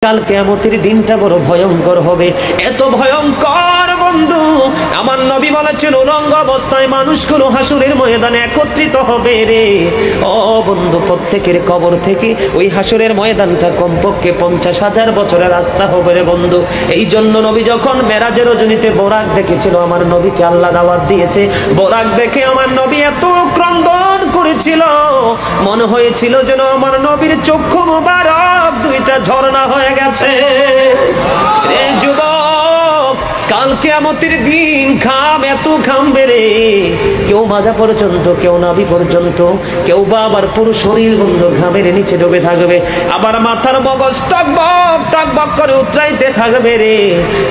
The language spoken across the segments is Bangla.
কাল কিয়ামতের দিনটা বড় ভয়ঙ্কর হবে, এত ভয়ঙ্কর বন্ধু। আমার নবী বলেছেন উলঙ্গ অবস্থায় মানুষগুলো হাসুরের ময়দানে একত্রিত হবে রে। ও বন্ধু, প্রত্যেকের কবর থেকে ওই হাসুরের ময়দানটা কমপক্ষে 50,000 বছরের রাস্তা হবে রে বন্ধু। এই জন্য নবী যখন মেরাজের রজনীতে বোরাক দেখেছিল, আমার নবীকে আল্লাহ দাওয়াত দিয়েছে। বোরাক দেখে আমার নবী এত ক্রন্দন করেছিল, মনে হয়েছিল যেন আমার নবীর চক্ষু মুবারক দুইটা ঝর্ণা হয়ে গেছে। এই যুবক, কাল কিয়ামতের দিন ঘাম এত ঘামবে রে, কেউ মাজা পর্যন্ত, কেউ নাভি পর্যন্ত, কেউ বা আবার পুরো শরীর বন্ধু ঘামের নিচে ডুবে থাকবে, আবার মাথার মগজ টকবক টকবক করে উতরাইতে থাকবে রে।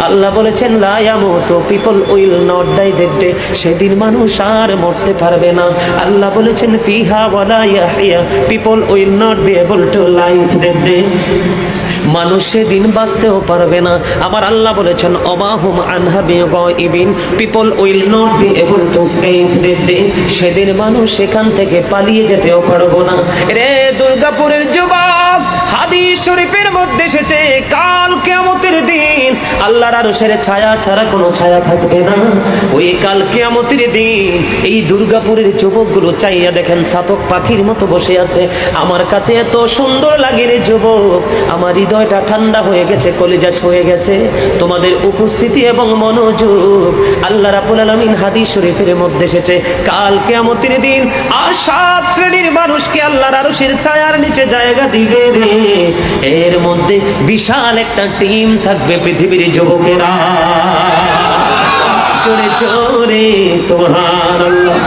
আল্লাহ বলেছেন লা ইয়ামুতু, people will not die that day, সেদিন মানুষ আর মরতে পারবে না। আল্লাহ বলেছেন ফিহা ওয়ালা ইয়াহইয়া, people will not be able to live that day, মানুষ সেদিন বাঁচতেও পারবে না। আবার আল্লাহ বলেছেন অমাহুম আনহা বিগাইবিন, people will not be able to save that day, সেদিন মানুষ সেখান থেকে পালিয়ে যেতেও পারবো না রে। দুর্গাপুরের যুবক, হাদিস শরীফের মধ্যে এসেছে কাল কিয়ামতের দিন আল্লাহর আরশের ছায়া ছাড়া কোনো ছায়া থাকবে না। ওই কাল কিয়ামতের দিন এই দুর্গাপুরের যুবকগুলো চাইয়া দেখেন চাতক পাখির মতো বসে আছে। আমার কাছে এত সুন্দর লাগে রে যুবক, আমার হৃদয়টা ঠান্ডা হয়ে গেছে, কলিজা ছুঁয়ে গেছে তোমাদের উপস্থিতি এবং মনোযোগ। আল্লাহ রাব্বুল আলামিন হাদিস শরীফের মধ্যে এসেছে কাল কিয়ামতের দিন আর 7 শ্রেণীর মানুষকে আল্লাহর আরশের ছায়ার নিচে জায়গা দিবে রে। এর মধ্যে বিশাল একটা টিম থাকবে পৃথিবীর যুবকেরা। জোরে জোরে সুবহানাল্লাহ।